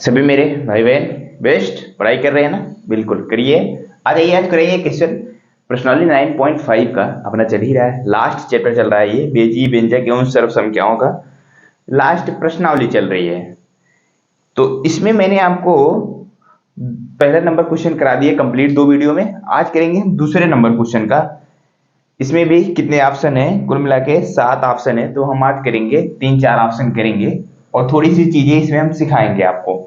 सभी मेरे भाई बहन बेस्ट पढ़ाई कर रहे हैं ना। बिल्कुल करिए। आ जाइए, आज करेंगे क्वेश्चन प्रश्नावली 9.5 का अपना चल ही रहा है। लास्ट चैप्टर चल रहा है, ये बेजी व्यंजक एवं सर्व संख्याओं का लास्ट प्रश्नावली चल रही है। तो इसमें मैंने आपको पहला नंबर क्वेश्चन करा दिए कंप्लीट 2 वीडियो में। आज करेंगे हम दूसरे नंबर क्वेश्चन का। इसमें भी कितने ऑप्शन है? कुल मिला के 7 ऑप्शन है। तो हम आज करेंगे 3-4 ऑप्शन करेंगे और थोड़ी सी चीजें इसमें हम सिखाएंगे आपको।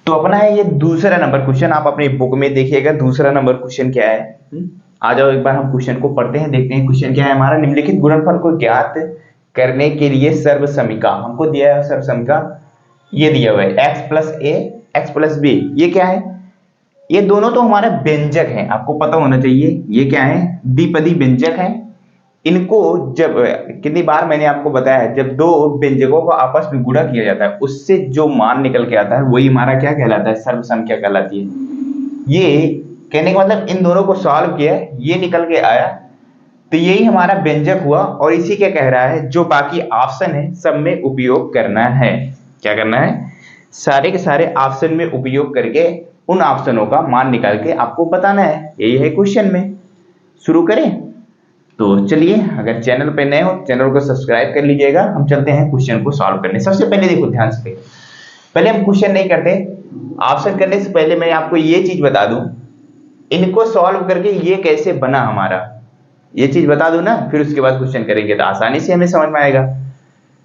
तो अपना है ये दूसरा नंबर क्वेश्चन, आप अपनी बुक में देखिएगा दूसरा नंबर क्वेश्चन क्या है। आ जाओ एक बार हम क्वेश्चन को पढ़ते हैं, देखते हैं क्वेश्चन क्या है हमारा। निम्नलिखित गुणनफल को ज्ञात करने के लिए सर्वसमीका हमको दिया है। सर्वसमीका ये दिया हुआ है x प्लस ए एक्स प्लस बी। ये क्या है? ये दोनों तो हमारे व्यंजक हैं, आपको पता होना चाहिए। ये क्या है? द्विपदी व्यंजक है। इनको जब कितनी बार मैंने आपको बताया है, जब दो व्यंजकों को आपस में गुणा किया जाता है उससे जो मान निकल के आता है वही हमारा क्या कहलाता है? सर्व संख्या कहलाती है। ये कहने का मतलब इन दोनों को सॉल्व किया, ये निकल के आया तो यही हमारा व्यंजक हुआ। और इसी क्या कह रहा है, जो बाकी ऑप्शन है सब में उपयोग करना है। क्या करना है? सारे के सारे ऑप्शन में उपयोग करके उन ऑप्शनों का मान निकाल के आपको बताना है। यही है क्वेश्चन में। शुरू करें? तो चलिए, अगर चैनल पे नए हो चैनल को सब्सक्राइब कर लीजिएगा। हम चलते हैं क्वेश्चन को सॉल्व करने। सबसे पहले देखो ध्यान से, पहले हम क्वेश्चन नहीं करते, ऑप्शन करने से पहले मैं आपको ये चीज बता दूं, इनको सॉल्व करके ये कैसे बना हमारा, ये चीज बता दूं ना, फिर उसके बाद क्वेश्चन करेंगे तो आसानी से हमें समझ में आएगा।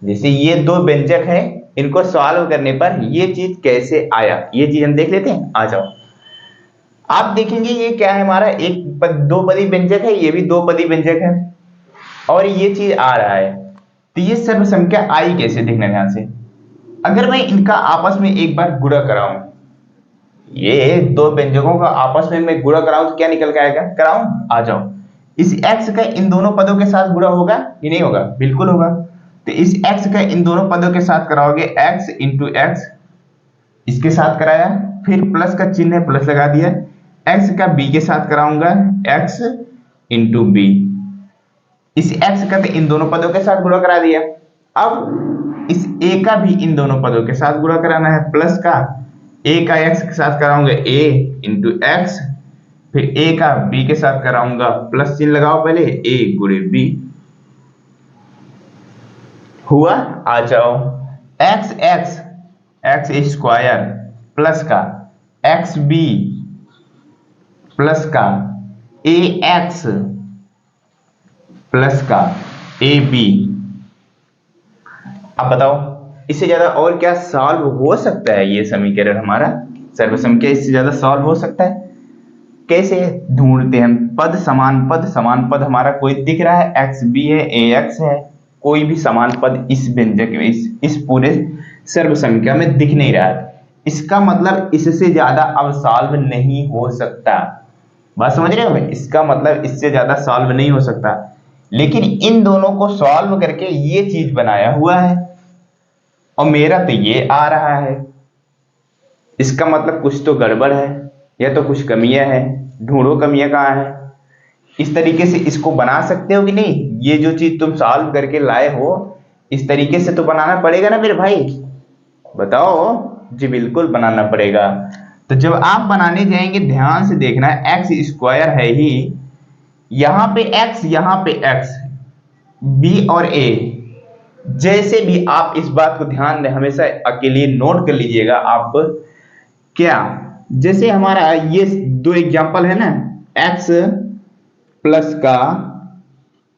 जैसे ये दो व्यंजक है, इनको सॉल्व करने पर ये चीज कैसे आया, ये चीज हम देख लेते हैं। आ जाओ, आप देखेंगे ये क्या है हमारा, दो पदी व्यंजक है, ये भी दो पदी व्यंजक है और ये चीज आ रहा है। तो ये सर्व संख्या आई कैसे, देखना ध्यान से। अगर मैं इनका आपस में एक बार गुणा कराऊं, ये दो व्यंजकों का आपस में मैं गुणा कराऊं तो क्या निकल के आएगा? कराऊं? आ जाओ, इस x का इन दोनों पदों के साथ गुणा होगा कि नहीं होगा? बिल्कुल होगा। तो इस x का इन दोनों पदों के साथ कराओगे, x इंटू एक्स, इसके साथ कराया, फिर प्लस का चिन्ह है प्लस लगा दिया। x का b के साथ कराऊंगा, x इंटू बी, इस x का तो इन दोनों पदों के साथ गुणा करा दिया। अब इस a का भी इन दोनों पदों के साथ गुणा कराना है, प्लस का a का x के साथ कराऊंगा a इंटू एक्स, फिर a का b के साथ कराऊंगा, प्लस चिन्ह लगाओ पहले, a गुणे b। हुआ? आ जाओ, x x x square plus का एक्स बी प्लस का ए एक्स प्लस का ए बी। अब बताओ इससे ज्यादा और क्या सॉल्व हो सकता है? ये समीकरण हमारा सर्व संख्या इससे ज्यादा सॉल्व हो सकता है? कैसे ढूंढते हैं? पद समान पद हमारा कोई दिख रहा है, एक्स बी है, ए एक्स है, कोई भी समान पद इस व्यंजक में इस पूरे सर्व संख्या में दिख नहीं रहा है। इसका मतलब इससे ज्यादा अब सॉल्व नहीं हो सकता। बात समझ रहे हो? इसका मतलब इससे ज्यादा सॉल्व नहीं हो सकता, लेकिन इन दोनों को सॉल्व करके ये चीज बनाया हुआ है और मेरा तो ये आ रहा है। इसका मतलब कुछ तो गड़बड़ है या तो कुछ कमियां हैं। ढूंढो कमियां कहाँ है। इस तरीके से इसको बना सकते हो कि नहीं? ये जो चीज तुम सॉल्व करके लाए हो इस तरीके से तो बनाना पड़ेगा ना मेरे भाई, बताओ। जी बिल्कुल बनाना पड़ेगा। तो जब आप बनाने जाएंगे ध्यान से देखना, एक्स स्क्वायर है ही, यहां पे x यहां पे x, b और a, जैसे भी आप इस बात को ध्यान दें, हमेशा अकेले नोट कर लीजिएगा आप। क्या जैसे हमारा ये दो एग्जांपल है ना, x प्लस का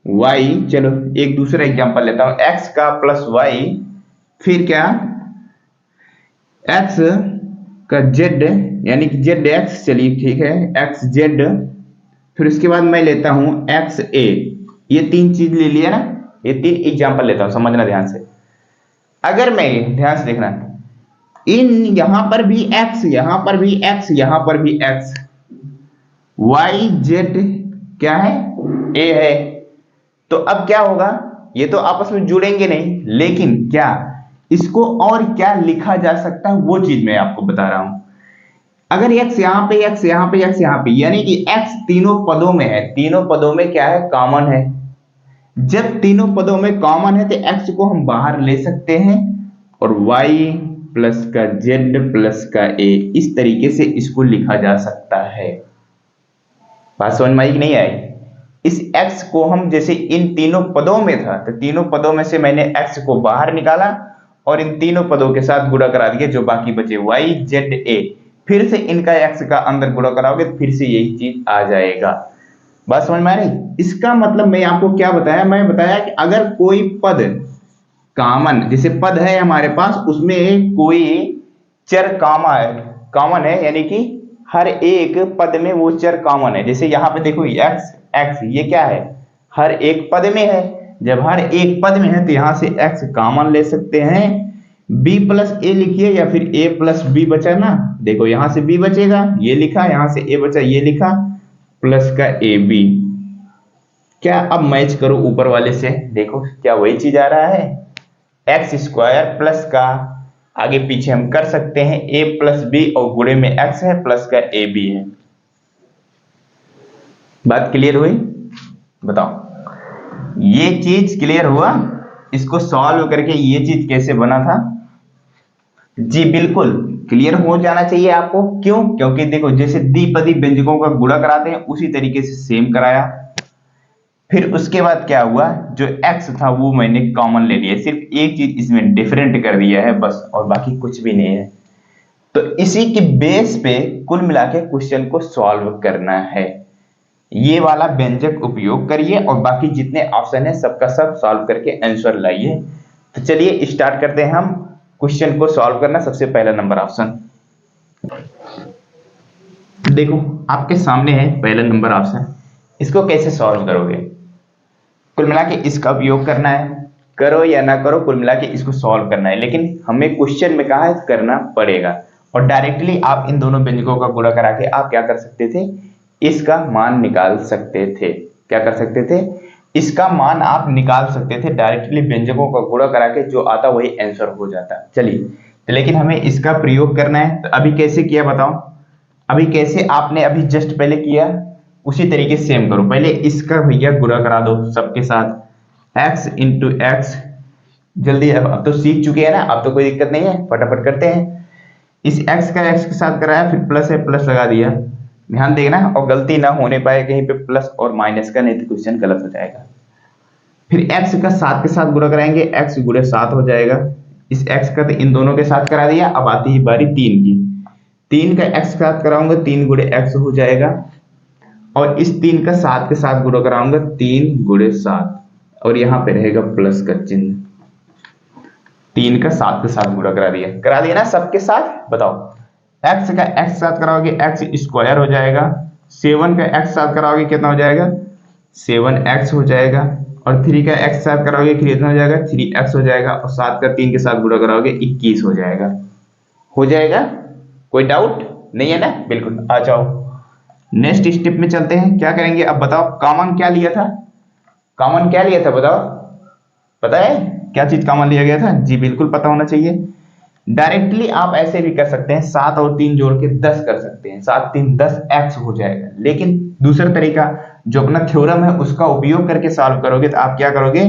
y, चलो एक दूसरा एग्जांपल लेता हूं, x का प्लस y, फिर क्या x का z यानी कि जेड एक्स, चलिए ठीक है एक्स जेड, फिर उसके बाद मैं लेता हूं एक्स ए। ये तीन चीज ले लिया ना, ये तीन एग्जांपल लेता हूं, समझना ध्यान से। अगर मैं ध्यान से देखना, इन यहां पर भी x, यहां पर भी x, यहां पर भी x, y z क्या है? a है। तो अब क्या होगा? ये तो आपस में जुड़ेंगे नहीं, लेकिन क्या इसको और क्या लिखा जा सकता है वो चीज मैं आपको बता रहा हूं। अगर x यहां पे, x यहां पे, x यहां पे, यानी कि x तीनों पदों में है, तीनों पदों में क्या है? कॉमन है। जब तीनों पदों में कॉमन है तो x को हम बाहर ले सकते हैं और y प्लस का जेड प्लस का ए, इस तरीके से इसको लिखा जा सकता है। बात समझ में आई कि नहीं आई? इस x को हम जैसे इन तीनों पदों में था तो तीनों पदों में से मैंने x को बाहर निकाला और इन तीनों पदों के साथ गुणा करा दिया, जो बाकी बचे y z a, फिर से इनका x का अंदर गुणा कराओगे तो फिर से यही चीज आ जाएगा। बात समझ में आ रही? इसका मतलब मैं आपको क्या बताया, मैं बताया कि अगर कोई पद कॉमन, जैसे पद है हमारे पास उसमें कोई चर कॉमन है, यानी कि हर एक पद में वो चर कॉमन है। जैसे यहाँ पे देखो x ये क्या है, हर एक पद में है। जब हर एक पद में है तो यहां से x कॉमन ले सकते हैं, b प्लस ए लिखिए या फिर a प्लस b बचा ना, देखो यहां से b बचेगा, ये लिखा, यहां से a बचा, ये लिखा, प्लस का ए बी। क्या अब मैच करो ऊपर वाले से, देखो क्या वही चीज आ रहा है, एक्स स्क्वायर प्लस का, आगे पीछे हम कर सकते हैं a प्लस बी और गुणे में x है प्लस का ए बी है। बात क्लियर हुई? बताओ ये चीज क्लियर हुआ? इसको सॉल्व करके ये चीज कैसे बना था? जी बिल्कुल क्लियर हो जाना चाहिए आपको। क्यों? क्योंकि देखो जैसे द्विपदी व्यंजकों का गुणा कराते हैं उसी तरीके से सेम कराया। फिर उसके बाद क्या हुआ, जो x था वो मैंने कॉमन ले लिया, सिर्फ एक चीज इसमें डिफरेंट कर दिया है बस, और बाकी कुछ भी नहीं है। तो इसी के बेस पे कुल मिला के क्वेश्चन को सॉल्व करना है। ये वाला व्यंजक उपयोग करिए और बाकी जितने ऑप्शन है सबका सब सॉल्व करके आंसर लाइए। तो चलिए स्टार्ट करते हैं हम क्वेश्चन को सॉल्व करना। सबसे पहला नंबर ऑप्शन देखो आपके सामने है, पहला नंबर ऑप्शन। इसको कैसे सॉल्व करोगे? कुल मिला के इसका उपयोग करना है, करो या ना करो कुल मिला के इसको सॉल्व करना है, लेकिन हमें क्वेश्चन में कहा है करना पड़ेगा। और डायरेक्टली आप इन दोनों व्यंजकों का गुणा करा के आप क्या कर सकते थे, इसका मान निकाल सकते थे। क्या कर सकते थे? इसका मान आप निकाल सकते थे, डायरेक्टली व्यंजकों का गुणा करा के जो आता वही आंसर हो जाता। चलिए तो लेकिन हमें इसका प्रयोग करना है, तो अभी कैसे किया बताओ? अभी कैसे आपने अभी जस्ट पहले किया उसी तरीके से सेम करो। पहले इसका भैया गुणा करा दो सबके साथ, x इंटू एक्स। जल्दी अब तो सीख चुके हैं ना, अब तो कोई दिक्कत नहीं है, फटाफट करते हैं। इस x का x के साथ कराया, फिर प्लस है प्लस लगा दिया, ध्यान देना और गलती ना होने पाए कहीं पे प्लस और माइनस का, नहीं तो क्वेश्चन गलत हो जाएगा। फिर x का 7 के साथ गुणा कराएंगे, x गुणे 7 हो जाएगा। इस x का तो इन दोनों के साथ करा दिया, अब आती है बारी 3 की। 3 का x के साथ कराऊंगा, 3 गुणे x हो जाएगा, और इस 3 का 7 के साथ गुणा कराऊंगा, 3 गुणे 7, और यहां पे रहेगा प्लस का चिन्ह। 3 का 7 के साथ गुणा करा दिया ना सबके साथ। बताओ x का x साथ कराओगे x स्क्वायर हो जाएगा, 7 का x साथ कराओगे कितना हो जाएगा, 7x हो जाएगा, और 3 का x साथ कराओगे कितना हो जाएगा, 3x हो जाएगा, और 7 का 3 के साथ गुणा कराओगे 21 हो जाएगा। हो जाएगा? कोई डाउट नहीं है ना? बिल्कुल। आ जाओ नेक्स्ट स्टेप में चलते हैं। क्या करेंगे अब बताओ? कॉमन क्या लिया था? कॉमन क्या लिया था बताओ? पता है क्या चीज कॉमन लिया गया था? जी बिल्कुल पता होना चाहिए। डायरेक्टली आप ऐसे भी कर सकते हैं, 7 और 3 जोड़ के 10 कर सकते हैं, 7 3 10 x हो जाएगा। लेकिन दूसरा तरीका जो अपना थ्योरम है उसका उपयोग करके सॉल्व करोगे तो आप क्या करोगे,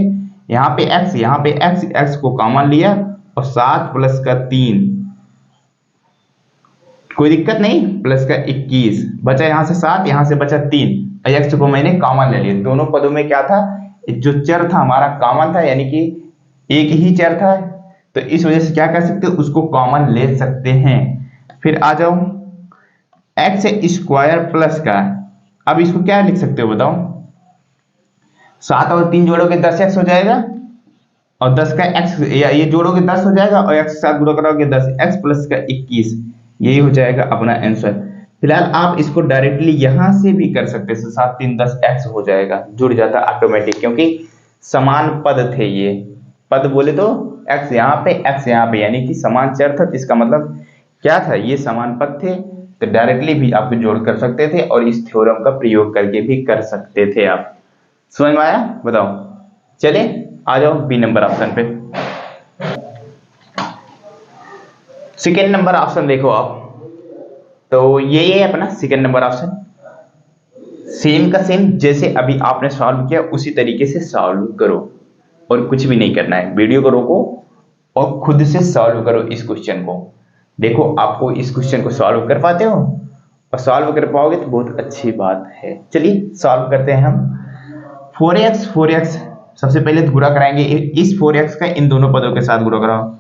यहाँ पे x, यहाँ पे x को कॉमन लिया और 7 प्लस का 3, कोई दिक्कत नहीं, प्लस का 21 बचा, यहां से 7 यहां से बचा 3, x को मैंने कॉमन ले लिया। दोनों पदों में क्या था, जो चर था हमारा कॉमन था, यानी कि एक ही चर था, तो इस वजह से क्या कर सकते हो, उसको कॉमन ले सकते हैं। फिर आ जाओ एक्स स्क्वायर प्लस का, अब इसको क्या लिख सकते हो बताओ? 7 और 3 जोड़ोगे 10x हो जाएगा, और 10 का x ये जोड़ोगे 10 हो जाएगा, और x के साथ गुणा करोगे 10x प्लस का 21, यही हो जाएगा अपना आंसर। फिलहाल आप इसको डायरेक्टली यहां से भी कर सकते हैं, 7 3 10x हो जाएगा, जुड़ जाता ऑटोमेटिक, क्योंकि समान पद थे ये। पद बोले तो x यहाँ पे x यहाँ पे, यानी कि समान चर था, इसका मतलब क्या था, ये समान पद थे, तो डायरेक्टली भी आप जोड़ कर सकते थे और इस थ्योरम का प्रयोग करके भी कर सकते थे। आप समझ में आया? बताओ। चले आ जाओ बी नंबर ऑप्शन पे। सेकेंड नंबर ऑप्शन देखो आप, तो ये है अपना सेकेंड नंबर ऑप्शन। सेम का सेम जैसे अभी आपने सॉल्व किया उसी तरीके से सॉल्व करो, और कुछ भी नहीं करना है। वीडियो को रोको और खुद से सॉल्व करो इस क्वेश्चन को। देखो आपको इस क्वेश्चन को सॉल्व कर पाते हो, और सॉल्व कर पाओगे तो बहुत अच्छी बात है। चलिए सॉल्व करते हैं हम। 4x सबसे पहले तो गुणा कराएंगे, इस 4x का इन दोनों पदों के साथ गुणा कराओ,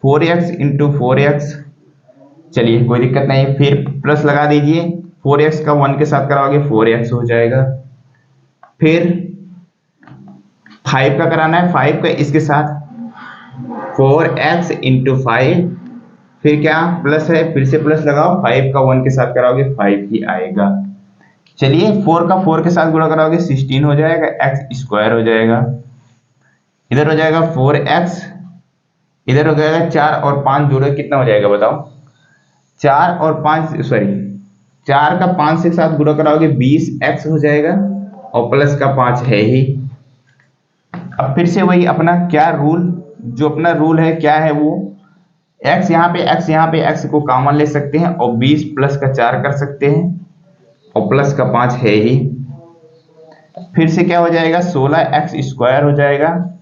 4x इंटू 4x। चलिए कोई दिक्कत नहीं है, फिर प्लस लगा दीजिए, 4x का 1 के साथ कराओगे 4x हो जाएगा। फिर 5 का कराना है, 5 का इसके साथ 4x इंटू 5, फिर क्या प्लस है, फिर से प्लस लगाओ, 5 का 1 के साथ कराओगे 5 ही आएगा। चलिए 4 का 4 के साथ गुणा कराओगे 16 हो जाएगा, x स्क्वायर हो जाएगा। इधर हो जाएगा 4x, इधर हो जाएगा 4 और 5 जोड़ो कितना हो जाएगा बताओ, 4 और 5 सॉरी 4 का 5 के साथ गुणा कराओगे 20x हो जाएगा, और प्लस का 5 है ही। अब फिर से वही अपना क्या रूल, जो अपना रूल है क्या है वो, x यहाँ पे x को कॉमन ले सकते हैं और 20 प्लस का 4 कर सकते हैं, और प्लस का 5 है ही। फिर से क्या हो जाएगा 16x स्क्वायर हो जाएगा,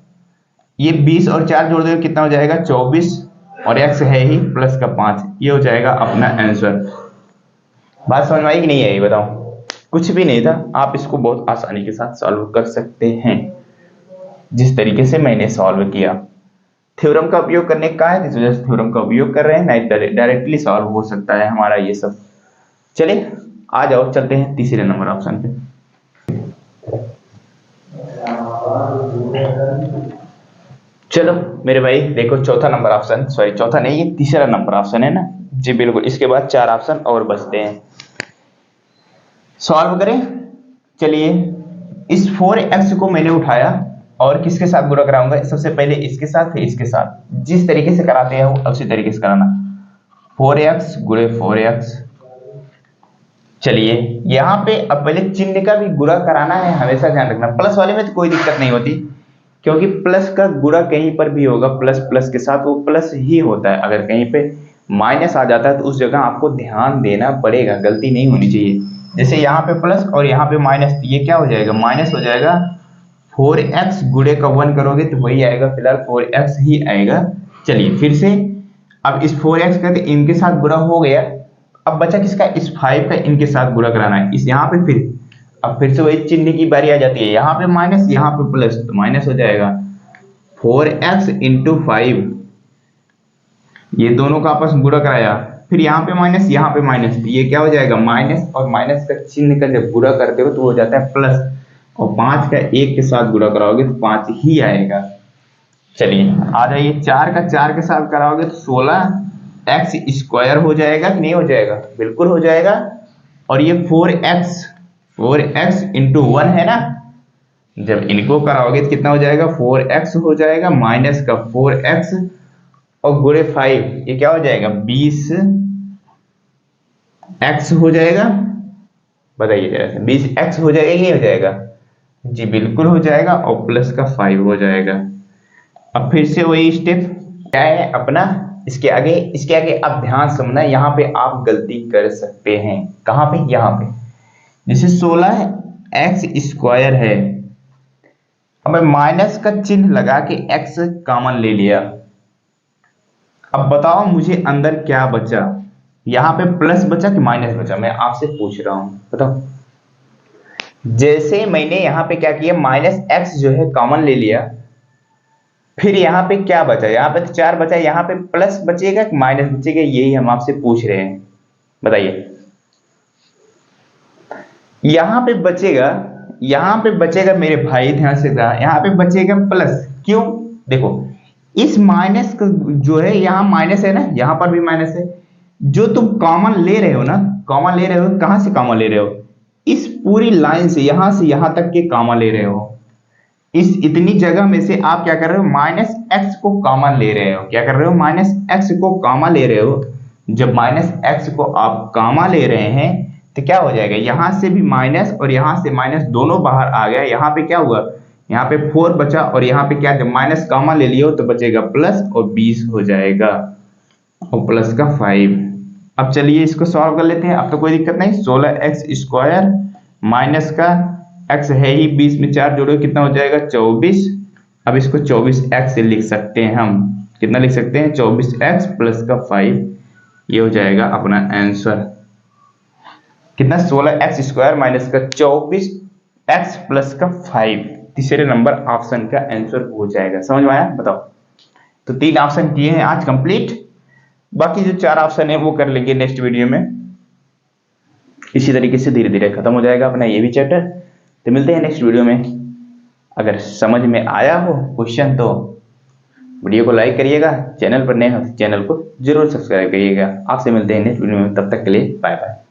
ये 20 और 4 जोड़ दो कितना हो जाएगा 24, और x है ही प्लस का 5, ये हो जाएगा अपना आंसर। बात समझ में आई कि नहीं आई बताओ? कुछ भी नहीं था, आप इसको बहुत आसानी के साथ सॉल्व कर सकते हैं जिस तरीके से मैंने सॉल्व किया। थ्योरम का उपयोग करने का है, इस वजह से थ्योरम का उपयोग कर रहे हैं, नहीं डायरेक्टली सॉल्व हो सकता है हमारा ये सब। चलिए आ जाओ, चलते हैं तीसरे नंबर ऑप्शन पे। चलो मेरे भाई देखो, चौथा नंबर ऑप्शन, सॉरी चौथा नहीं, ये तीसरा नंबर ऑप्शन है ना जी, बिल्कुल। इसके बाद 4 ऑप्शन और बचते हैं, सॉल्व करें। चलिए इस 4x को मैंने उठाया और किसके साथ गुणा कराऊंगा, सबसे पहले इसके साथ फिर इसके साथ, जिस तरीके से कराते हैं वो उसी तरीके से कराना, 4x गुणे 4x। चलिए यहाँ पे अब पहले चिन्ह का भी गुणा कराना है, हमेशा ध्यान रखना। प्लस वाले में तो कोई दिक्कत नहीं होती, क्योंकि प्लस का गुणा कहीं पर भी होगा प्लस प्लस के साथ वो प्लस ही होता है। अगर कहीं पे माइनस आ जाता है तो उस जगह आपको ध्यान देना पड़ेगा, गलती नहीं होनी चाहिए। जैसे यहाँ पे प्लस और यहाँ पे माइनस, ये क्या हो जाएगा माइनस हो जाएगा। 4x गुणे का 1 करोगे तो वही आएगा, फिलहाल 4x ही आएगा। चलिए फिर से अब इस 4x का इनके साथ गुणा हो गया, अब बचा किसका, इस 5 का इनके साथ गुणा कराना है, इस यहाँ पे फिर अब फिर से वही चिन्ह की बारी आ जाती है, यहाँ पे माइनस यहाँ पे प्लस, तो माइनस हो जाएगा 4x इंटू 5, ये दोनों का आपस में गुणा कराया, फिर यहाँ पे माइनस, तो ये क्या हो जाएगा माइनस, और माइनस का चिन्ह का जब गुणा करते हो तो हो जाता है प्लस, और 5 का 1 के साथ गुणा कराओगे तो 5 ही आएगा। चलिए आ जाइए, 4 का 4 के साथ कराओगे तो 16x स्क्वायर हो जाएगा कि नहीं हो जाएगा, बिल्कुल हो जाएगा। और ये 4x इंटू 1 है ना, जब इनको कराओगे तो कितना हो जाएगा 4x हो जाएगा, माइनस का 4x और गुणे 5, ये क्या हो जाएगा 20x हो जाएगा। बताइए जरा, 20x हो जाएगा ये हो जाएगा जी, बिल्कुल हो जाएगा, और प्लस का 5 हो जाएगा। अब फिर से वही स्टेप क्या है अपना, इसके आगे आप ध्यान समझना, यहाँ पे आप गलती कर सकते हैं। कहाँ पे, यहाँ पे जैसे 16x स्क्वायर है, अब माइनस का चिन्ह लगा के x कॉमन ले लिया। अब बताओ मुझे अंदर क्या बचा, यहाँ पे प्लस बचा कि माइनस बचा, मैं आपसे पूछ रहा हूं बताओ। जैसे मैंने यहाँ पे क्या किया, माइनस x जो है कॉमन ले लिया, फिर यहाँ पे क्या बचा, यहाँ पे तो 4 बचा, यहाँ पे प्लस बचेगा कि माइनस बचेगा, यही हम आपसे पूछ रहे हैं, बताइए। यहाँ पे बचेगा मेरे भाई, ध्यान से यहाँ पे बचेगा प्लस, क्यों, देखो इस माइनस का जो है यहाँ माइनस है ना, यहाँ पर भी माइनस है, जो तुम कॉमन ले रहे हो ना, कॉमन ले रहे हो, कहां से कॉमन ले रहे हो, इस पूरी लाइन से यहां तक के कॉमन ले रहे हो। इस इतनी जगह में से आप क्या कर रहे हो, माइनस एक्स को कॉमन ले रहे हो, क्या कर रहे हो, माइनस एक्स को कॉमन ले रहे हो। जब माइनस एक्स को आप कॉमन ले रहे हैं तो क्या हो जाएगा, यहां से भी माइनस और यहां से माइनस दोनों बाहर आ गया, यहाँ पे क्या हुआ, यहाँ पे 4 बचा, और यहाँ पे क्या, जब माइनस कॉमन ले लियो तो बचेगा प्लस, और 20 हो जाएगा, और प्लस का 5। अब चलिए इसको सॉल्व कर लेते हैं, अब तो कोई दिक्कत नहीं। 16x स्क्वायर माइनस का x है ही, 20 में 4 जोड़ो कितना हो जाएगा 24। अब इसको 24x से लिख सकते हैं हम, कितना लिख सकते हैं 24x प्लस का 5, ये हो जाएगा अपना आंसर कितना 16x स्क्वायर माइनस का 24x प्लस का 5, तीसरे नंबर ऑप्शन का आंसर हो जाएगा। समझ में आया? बताओ। तो 3 ऑप्शन किए हैं आज कंप्लीट, बाकी जो 4 ऑप्शन है वो कर लेंगे नेक्स्ट वीडियो में। इसी तरीके से धीरे धीरे खत्म हो जाएगा अपना ये भी चैप्टर। तो मिलते हैं नेक्स्ट वीडियो में। अगर समझ में आया हो क्वेश्चन तो वीडियो को लाइक करिएगा, चैनल पर नए हो चैनल को जरूर सब्सक्राइब करिएगा। आपसे मिलते हैं नेक्स्ट वीडियो में, तब तक के लिए बाय बाय।